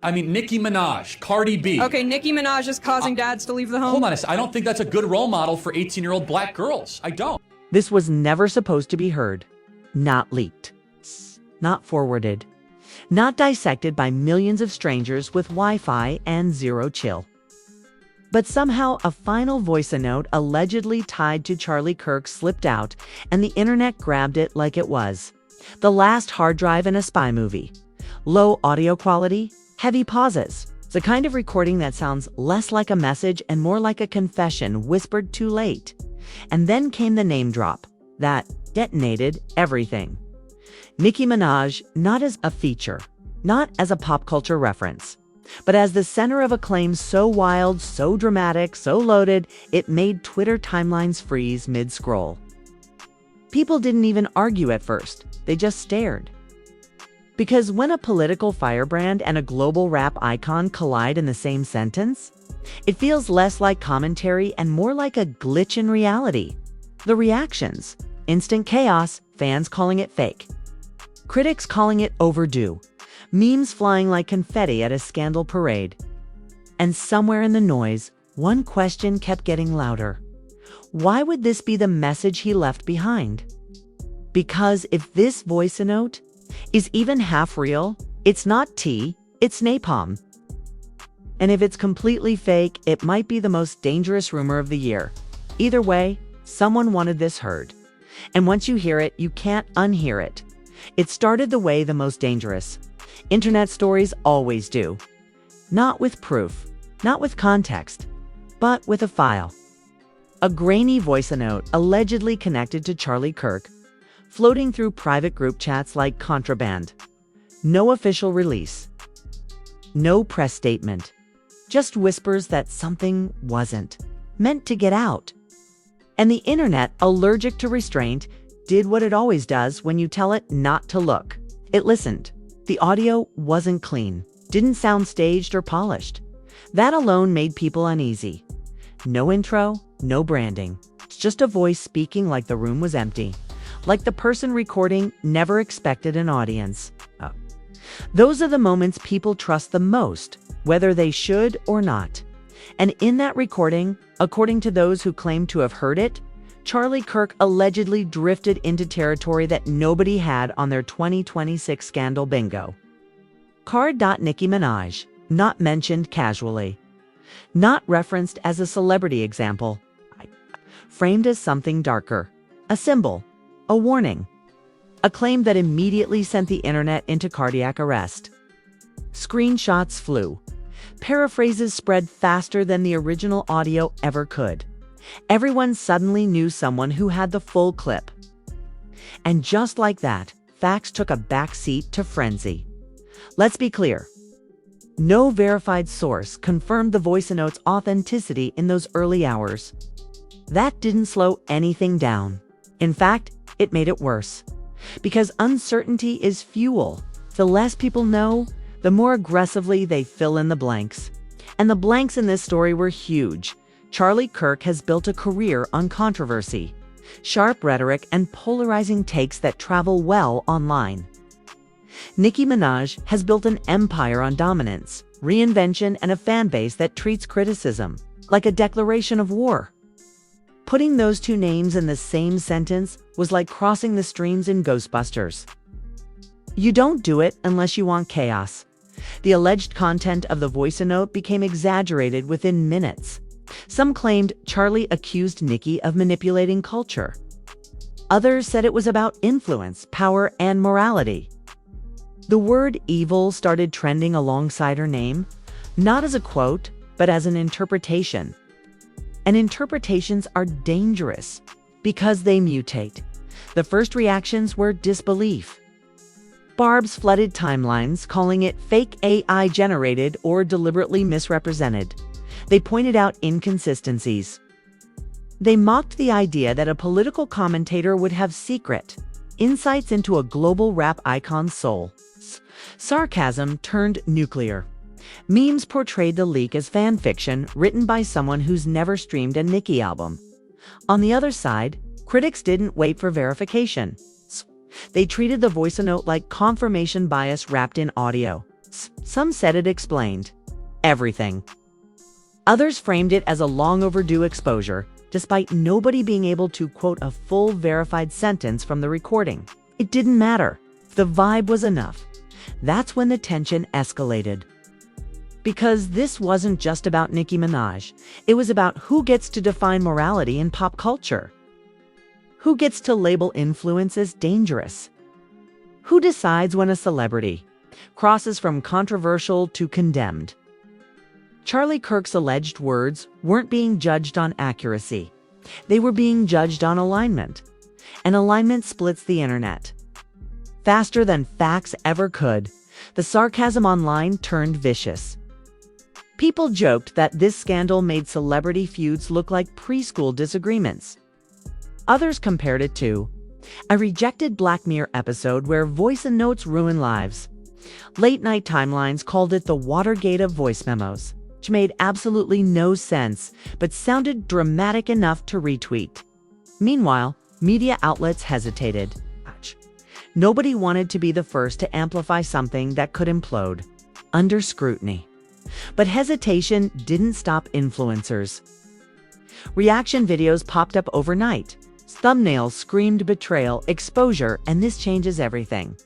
I mean, Nicki Minaj, Cardi B. Okay, Nicki Minaj is causing dads to leave the home. Hold on a second. I don't think that's a good role model for 18-year-old black girls. I don't. This was never supposed to be heard. Not leaked. Not forwarded. Not dissected by millions of strangers with Wi-Fi and zero chill. But somehow a final Voicenote allegedly tied to Charlie Kirk slipped out, and the internet grabbed it like it was the last hard drive in a spy movie. Low audio quality, heavy pauses. It's the kind of recording that sounds less like a message and more like a confession whispered too late. And then came the name drop that detonated everything. Nicki Minaj, not as a feature, not as a pop culture reference, but as the center of a claim so wild, so dramatic, so loaded, it made Twitter timelines freeze mid-scroll. People didn't even argue at first, they just stared. Because when a political firebrand and a global rap icon collide in the same sentence, it feels less like commentary and more like a glitch in reality. The reactions: instant chaos, fans calling it fake, critics calling it overdue, memes flying like confetti at a scandal parade. And somewhere in the noise, one question kept getting louder. Why would this be the message he left behind? Because if this Voicenote is even half real, it's not tea, it's napalm. And if it's completely fake, it might be the most dangerous rumor of the year. Either way, someone wanted this heard. And once you hear it, you can't unhear it. It started the way the most dangerous internet stories always do. Not with proof, not with context, but with a file. A grainy Voicenote allegedly connected to Charlie Kirk, floating through private group chats like contraband. No official release. No press statement. Just whispers that something wasn't meant to get out. And the internet, allergic to restraint, did what it always does when you tell it not to look. It listened. The audio wasn't clean, didn't sound staged or polished. That alone made people uneasy. No intro, no branding. It's just a voice speaking like the room was empty. Like the person recording never expected an audience. Oh. Those are the moments people trust the most, whether they should or not. And in that recording, according to those who claim to have heard it, Charlie Kirk allegedly drifted into territory that nobody had on their 2026 scandal bingo. Nicki Minaj, not mentioned casually. Not referenced as a celebrity example. Framed as something darker. A symbol. A warning. A claim that immediately sent the internet into cardiac arrest. Screenshots flew. Paraphrases spread faster than the original audio ever could. Everyone suddenly knew someone who had the full clip. And just like that, facts took a back seat to frenzy. Let's be clear. No verified source confirmed the Voicenote's authenticity in those early hours. That didn't slow anything down. In fact, it made it worse. Because uncertainty is fuel. The less people know, the more aggressively they fill in the blanks. And the blanks in this story were huge. Charlie Kirk has built a career on controversy, sharp rhetoric, and polarizing takes that travel well online. Nicki Minaj has built an empire on dominance, reinvention, and a fan base that treats criticism like a declaration of war. Putting those two names in the same sentence was like crossing the streams in Ghostbusters. You don't do it unless you want chaos. The alleged content of the Voicenote became exaggerated within minutes. Some claimed Charlie accused Nicki of manipulating culture. Others said it was about influence, power, and morality. The word evil started trending alongside her name, not as a quote, but as an interpretation. And interpretations are dangerous because they mutate. The first reactions were disbelief. Barbs flooded timelines, calling it fake AI generated or deliberately misrepresented. They pointed out inconsistencies. They mocked the idea that a political commentator would have secret insights into a global rap icon's soul. Sarcasm turned nuclear. Memes portrayed the leak as fan fiction written by someone who's never streamed a Nicki album. On the other side, critics didn't wait for verification. They treated the Voicenote like confirmation bias wrapped in audio. Some said it explained everything. Others framed it as a long overdue exposure, despite nobody being able to quote a full verified sentence from the recording. It didn't matter. The vibe was enough. That's when the tension escalated. Because this wasn't just about Nicki Minaj. It was about who gets to define morality in pop culture. Who gets to label influence as dangerous? Who decides when a celebrity crosses from controversial to condemned? Charlie Kirk's alleged words weren't being judged on accuracy. They were being judged on alignment. And alignment splits the internet. Faster than facts ever could, the sarcasm online turned vicious. People joked that this scandal made celebrity feuds look like preschool disagreements. Others compared it to a rejected Black Mirror episode where Voicenotes ruin lives. Late-night timelines called it the Watergate of voice memos, which made absolutely no sense but sounded dramatic enough to retweet. Meanwhile, media outlets hesitated. Nobody wanted to be the first to amplify something that could implode under scrutiny. But hesitation didn't stop influencers. Reaction videos popped up overnight. Thumbnails screamed betrayal, exposure, and this changes everything.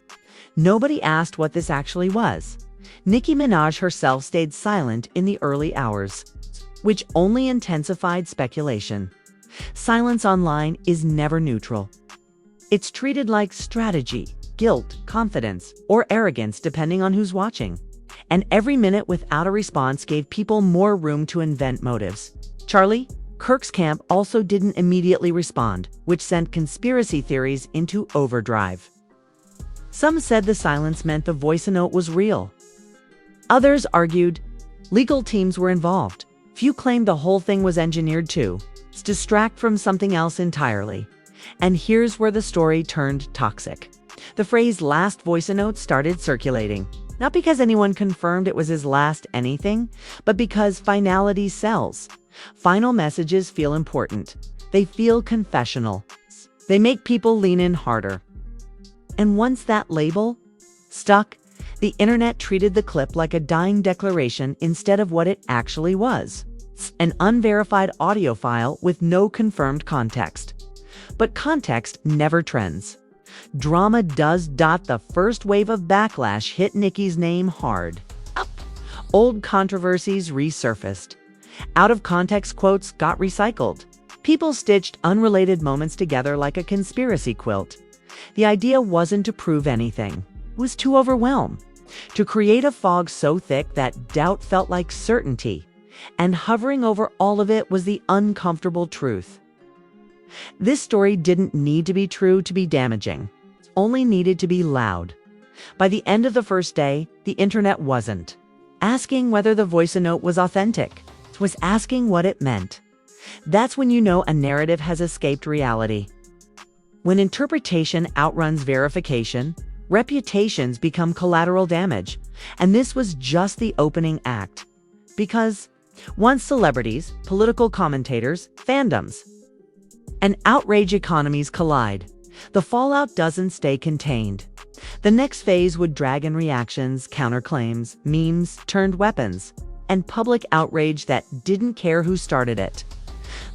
Nobody asked what this actually was. Nicki Minaj herself stayed silent in the early hours, which only intensified speculation. Silence online is never neutral. It's treated like strategy, guilt, confidence, or arrogance depending on who's watching. And every minute without a response gave people more room to invent motives. Charlie Kirk's camp also didn't immediately respond, which sent conspiracy theories into overdrive. Some said the silence meant the Voicenote was real. Others argued legal teams were involved. Few claimed the whole thing was engineered to distract from something else entirely. And here's where the story turned toxic. The phrase last Voicenote started circulating, not because anyone confirmed it was his last anything, but because finality sells. Final messages feel important. They feel confessional. They make people lean in harder. And once that label stuck, the internet treated the clip like a dying declaration instead of what it actually was: an unverified audio file with no confirmed context. But context never trends. Drama does. The first wave of backlash hit Nicki's name hard. Old controversies resurfaced. Out-of-context quotes got recycled. People stitched unrelated moments together like a conspiracy quilt. The idea wasn't to prove anything. It was to overwhelm. To create a fog so thick that doubt felt like certainty. And hovering over all of it was the uncomfortable truth. This story didn't need to be true to be damaging. It only needed to be loud. By the end of the first day, the internet wasn't asking whether the Voicenote was authentic. It was asking what it meant. That's when you know a narrative has escaped reality. When interpretation outruns verification, reputations become collateral damage. And this was just the opening act. Because once celebrities, political commentators, fandoms, and outrage economies collide, the fallout doesn't stay contained. The next phase would drag in reactions, counterclaims, memes turned weapons, and public outrage that didn't care who started it.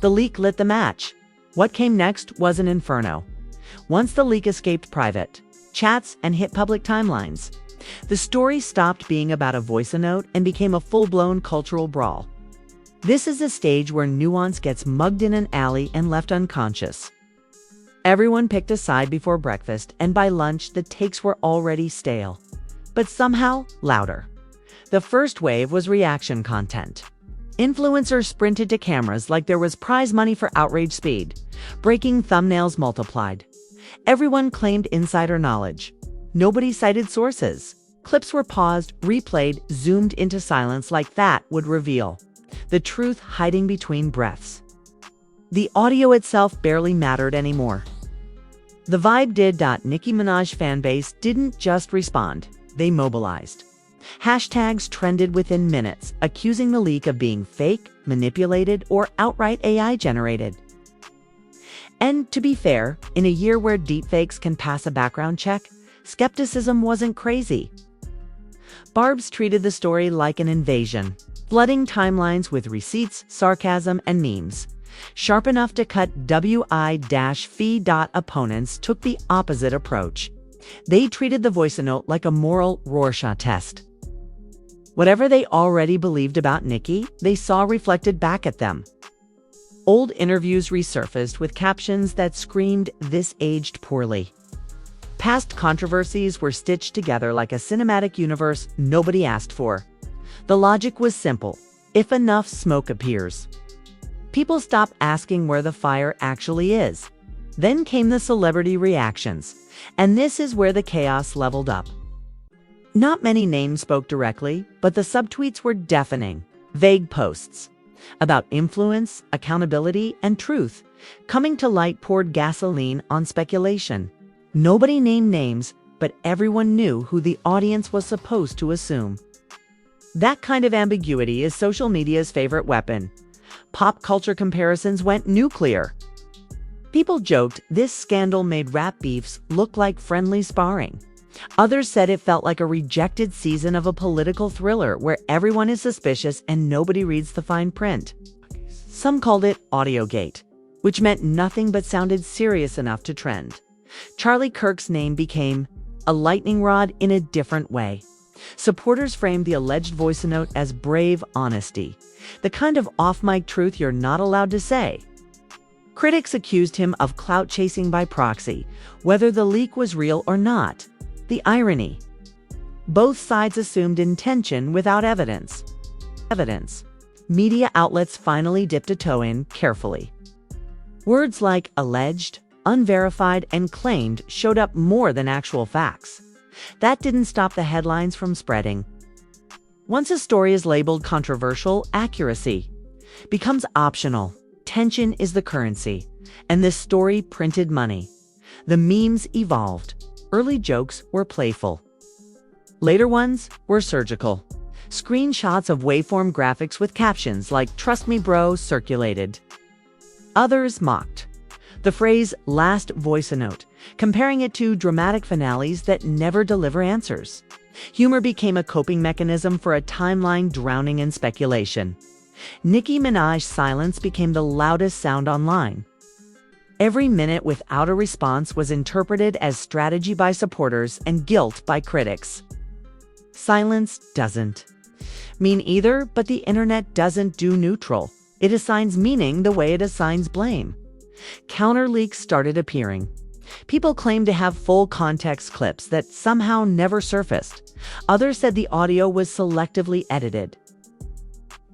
The leak lit the match. What came next was an inferno. Once the leak escaped private chats and hit public timelines, the story stopped being about a Voicenote and became a full-blown cultural brawl. This is a stage where nuance gets mugged in an alley and left unconscious. Everyone picked a side before breakfast, and by lunch, the takes were already stale, but somehow louder. The first wave was reaction content. Influencers sprinted to cameras like there was prize money for outrage speed. Breaking thumbnails multiplied. Everyone claimed insider knowledge. Nobody cited sources. Clips were paused, replayed, zoomed into silence like that would reveal the truth hiding between breaths. The audio itself barely mattered anymore. The vibe did. Nicki Minaj fanbase didn't just respond, they mobilized. Hashtags trended within minutes, accusing the leak of being fake, manipulated, or outright AI generated. And to be fair, in a year where deepfakes can pass a background check, skepticism wasn't crazy. Barb's treated the story like an invasion, flooding timelines with receipts, sarcasm, and memes. Sharp enough to cut WI-fee. Opponents took the opposite approach. They treated the Voicenote like a moral Rorschach test. Whatever they already believed about Nicki, they saw reflected back at them. Old interviews resurfaced with captions that screamed, "This aged poorly." Past controversies were stitched together like a cinematic universe nobody asked for. The logic was simple: if enough smoke appears, people stop asking where the fire actually is. Then came the celebrity reactions, and this is where the chaos leveled up. Not many names spoke directly, but the subtweets were deafening. Vague posts about influence, accountability, and truth coming to light poured gasoline on speculation. Nobody named names, but everyone knew who the audience was supposed to assume. That kind of ambiguity is social media's favorite weapon. Pop culture comparisons went nuclear. People joked this scandal made rap beefs look like friendly sparring. Others said it felt like a rejected season of a political thriller where everyone is suspicious and nobody reads the fine print. Some called it Audiogate, which meant nothing but sounded serious enough to trend. Charlie Kirk's name became a lightning rod in a different way. Supporters framed the alleged Voicenote as brave honesty, the kind of off-mic truth you're not allowed to say. Critics accused him of clout chasing by proxy, whether the leak was real or not. The irony. Both sides assumed intention without evidence. Media outlets finally dipped a toe in carefully. Words like alleged, unverified, and claimed showed up more than actual facts. That didn't stop the headlines from spreading. Once a story is labeled controversial, accuracy becomes optional. Tension is the currency, and this story printed money. The memes evolved. Early jokes were playful. Later ones were surgical. Screenshots of waveform graphics with captions like "Trust me, bro" circulated. Others mocked the phrase "last Voicenote," comparing it to dramatic finales that never deliver answers. Humor became a coping mechanism for a timeline drowning in speculation. Nicki Minaj's silence became the loudest sound online. Every minute without a response was interpreted as strategy by supporters and guilt by critics. Silence doesn't mean either, but the internet doesn't do neutral. It assigns meaning the way it assigns blame. Counter leaks started appearing. People claimed to have full context clips that somehow never surfaced. Others said the audio was selectively edited.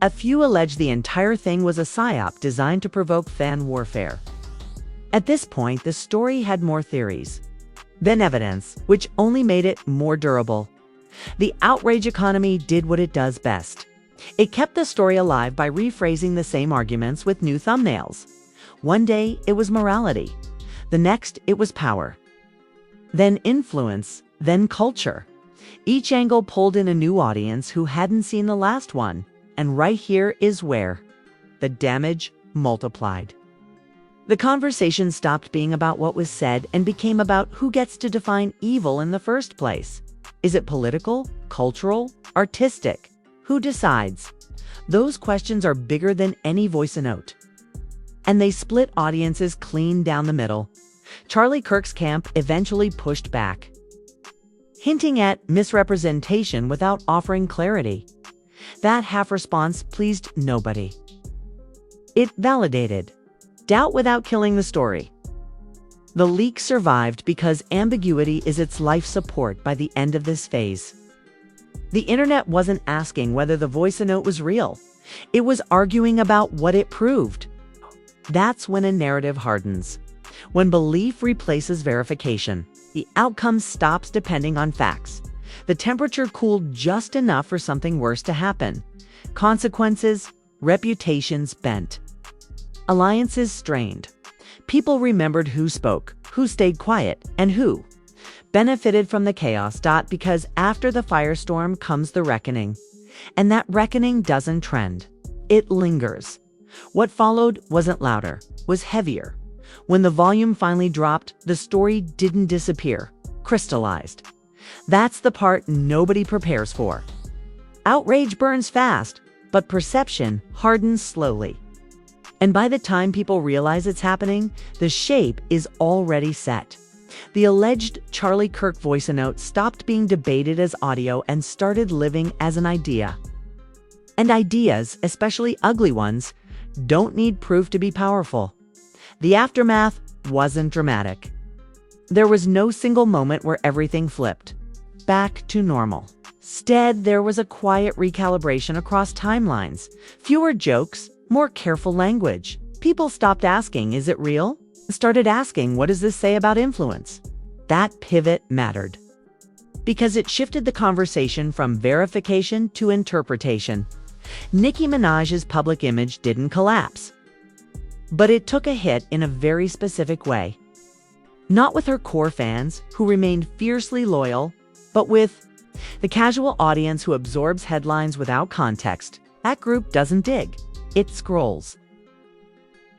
A few alleged the entire thing was a psyop designed to provoke fan warfare. At this point, the story had more theories than evidence, which only made it more durable. The outrage economy did what it does best. It kept the story alive by rephrasing the same arguments with new thumbnails. One day, it was morality. The next, it was power. Then influence, then culture. Each angle pulled in a new audience who hadn't seen the last one. And right here is where the damage multiplied. The conversation stopped being about what was said and became about who gets to define evil in the first place. Is it political, cultural, artistic? Who decides? Those questions are bigger than any Voicenote. And they split audiences clean down the middle. Charlie Kirk's camp eventually pushed back, hinting at misrepresentation without offering clarity. That half response pleased nobody. It validated doubt without killing the story. The leak survived because ambiguity is its life support by the end of this phase. The internet wasn't asking whether the Voicenote was real. It was arguing about what it proved. That's when a narrative hardens. When belief replaces verification, the outcome stops depending on facts. The temperature cooled just enough for something worse to happen. Consequences, reputations bent. Alliances strained. People remembered who spoke, who stayed quiet, and who benefited from the chaos. Because after the firestorm comes the reckoning. And that reckoning doesn't trend. It lingers. What followed wasn't louder, was heavier. When the volume finally dropped, the story didn't disappear, crystallized. That's the part nobody prepares for. Outrage burns fast, but perception hardens slowly. And by the time people realize it's happening, the shape is already set. The alleged Charlie Kirk Voicenote stopped being debated as audio and started living as an idea. And ideas, especially ugly ones, don't need proof to be powerful. The aftermath wasn't dramatic. There was no single moment where everything flipped back to normal. Instead, there was a quiet recalibration across timelines. Fewer jokes, more careful language. People stopped asking, "Is it real?" Started asking, "What does this say about influence?" That pivot mattered, because it shifted the conversation from verification to interpretation. Nicki Minaj's public image didn't collapse, but it took a hit in a very specific way. Not with her core fans, who remained fiercely loyal, but with the casual audience who absorbs headlines without context. That group doesn't dig, it scrolls.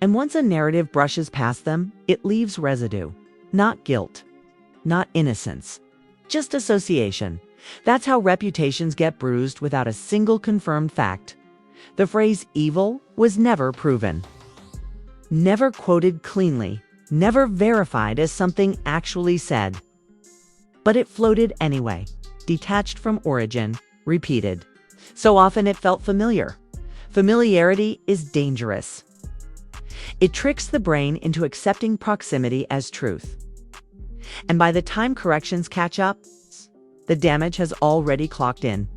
And once a narrative brushes past them, it leaves residue. Not guilt, not innocence, just association. That's how reputations get bruised without a single confirmed fact. The phrase evil was never proven, never quoted cleanly, never verified as something actually said. But it floated anyway, detached from origin, repeated. So often it felt familiar. Familiarity is dangerous. It tricks the brain into accepting proximity as truth. And by the time corrections catch up, the damage has already clocked in.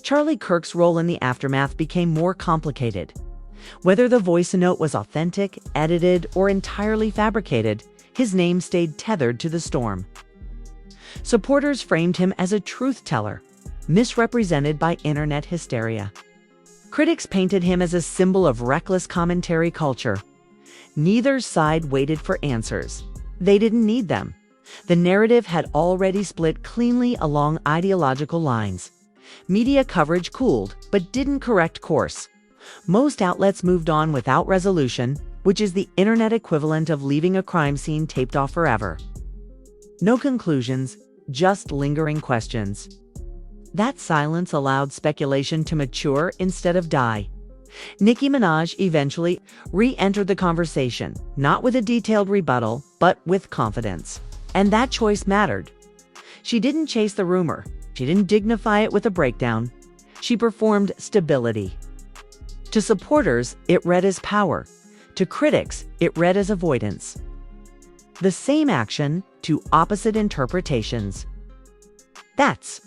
Charlie Kirk's role in the aftermath became more complicated. Whether the Voicenote was authentic, edited, or entirely fabricated, his name stayed tethered to the storm. Supporters framed him as a truth teller, misrepresented by internet hysteria. Critics painted him as a symbol of reckless commentary culture. Neither side waited for answers. They didn't need them. The narrative had already split cleanly along ideological lines. Media coverage cooled, but didn't correct course. Most outlets moved on without resolution, which is the internet equivalent of leaving a crime scene taped off forever. No conclusions, just lingering questions. That silence allowed speculation to mature instead of die. Nicki Minaj eventually re-entered the conversation, not with a detailed rebuttal, but with confidence. And that choice mattered. She didn't chase the rumor. She didn't dignify it with a breakdown. She performed stability. To supporters, it read as power. To critics, it read as avoidance. The same action to opposite interpretations. That's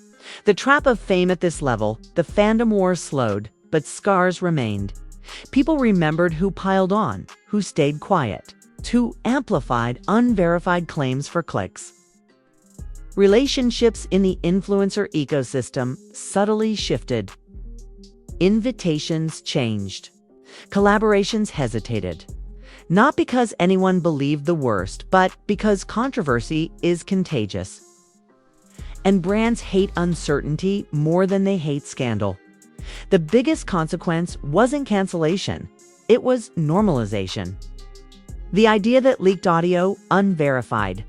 the trap of fame at this level. The fandom war slowed, but scars remained. People remembered who piled on, who stayed quiet, who amplified unverified claims for clicks. Relationships in the influencer ecosystem subtly shifted. Invitations changed. Collaborations hesitated. Not because anyone believed the worst, but because controversy is contagious. And brands hate uncertainty more than they hate scandal. The biggest consequence wasn't cancellation. It was normalization. The idea that leaked audio, unverified,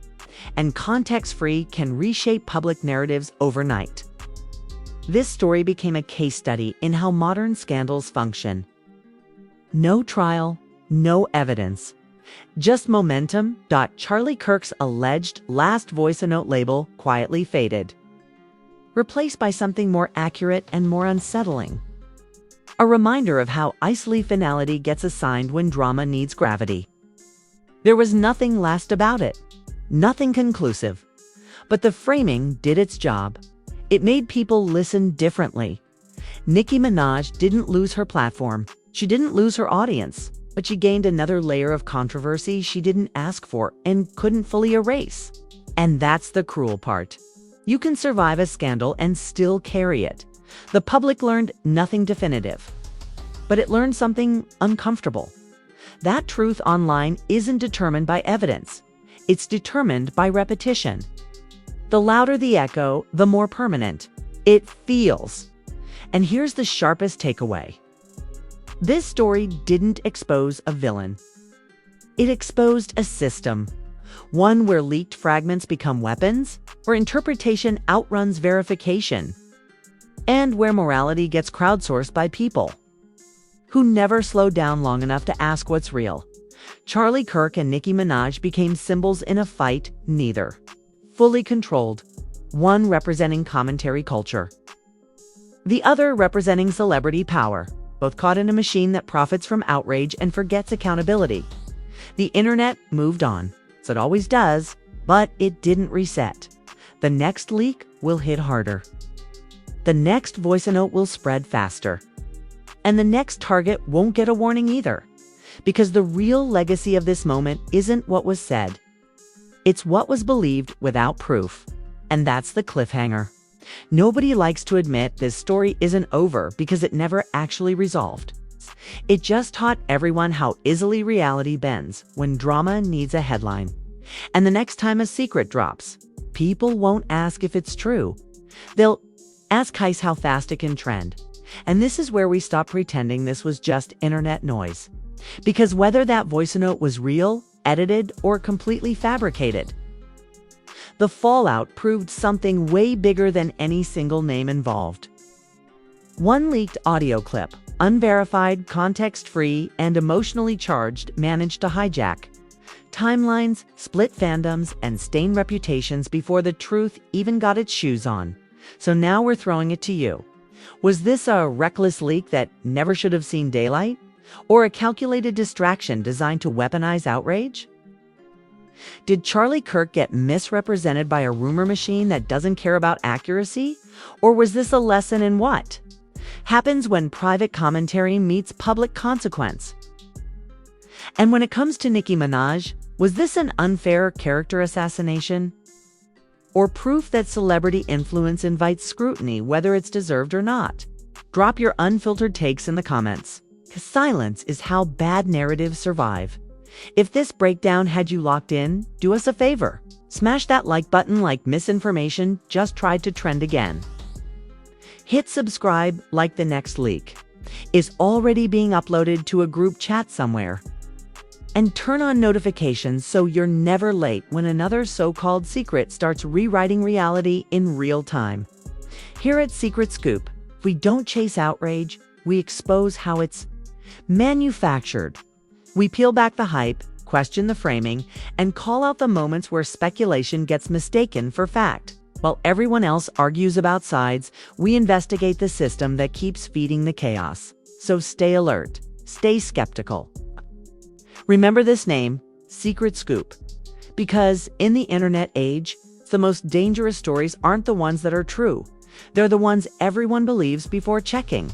and context-free can reshape public narratives overnight. This story became a case study in how modern scandals function. No trial, no evidence, just momentum. Charlie Kirk's alleged last Voicenote label quietly faded, replaced by something more accurate and more unsettling. A reminder of how easily finality gets assigned when drama needs gravity. There was nothing last about it, nothing conclusive, but the framing did its job. It made people listen differently. Nicki Minaj didn't lose her platform. She didn't lose her audience, but she gained another layer of controversy she didn't ask for and couldn't fully erase. And that's the cruel part. You can survive a scandal and still carry it. The public learned nothing definitive, but it learned something uncomfortable. That truth online isn't determined by evidence. It's determined by repetition. The louder the echo, the more permanent it feels. And here's the sharpest takeaway. This story didn't expose a villain. It exposed a system. One where leaked fragments become weapons, where interpretation outruns verification, and where morality gets crowdsourced by people who never slowed down long enough to ask what's real. Charlie Kirk and Nicki Minaj became symbols in a fight neither fully controlled, one representing commentary culture, the other representing celebrity power, both caught in a machine that profits from outrage and forgets accountability. The internet moved on, as it always does, but it didn't reset. The next leak will hit harder. The next Voicenote will spread faster. And the next target won't get a warning either. Because the real legacy of this moment isn't what was said. It's what was believed without proof. And that's the cliffhanger. Nobody likes to admit this story isn't over because it never actually resolved. It just taught everyone how easily reality bends when drama needs a headline. And the next time a secret drops, people won't ask if it's true. They'll ask how fast it can trend. And this is where we stop pretending this was just internet noise. Because whether that Voicenote was real, edited, or completely fabricated, the fallout proved something way bigger than any single name involved. One leaked audio clip, unverified, context-free, and emotionally charged, managed to hijack timelines, split fandoms, and stain reputations before the truth even got its shoes on. So now we're throwing it to you. Was this a reckless leak that never should have seen daylight? Or a calculated distraction designed to weaponize outrage? Did Charlie Kirk get misrepresented by a rumor machine that doesn't care about accuracy? Or was this a lesson in what happens when private commentary meets public consequence? And when it comes to Nicki Minaj, was this an unfair character assassination? Or proof that celebrity influence invites scrutiny whether it's deserved or not? Drop your unfiltered takes in the comments, because silence is how bad narratives survive. If this breakdown had you locked in, do us a favor. Smash that like button like misinformation just tried to trend again. Hit subscribe like the next leak is already being uploaded to a group chat somewhere. And turn on notifications so you're never late when another so-called secret starts rewriting reality in real time. Here at Secret Scoop, we don't chase outrage, we expose how it's manufactured. We peel back the hype, question the framing, and call out the moments where speculation gets mistaken for fact. While everyone else argues about sides, we investigate the system that keeps feeding the chaos. So stay alert, stay skeptical. Remember this name, Secret Scoop, because in the internet age, the most dangerous stories aren't the ones that are true. They're the ones everyone believes before checking.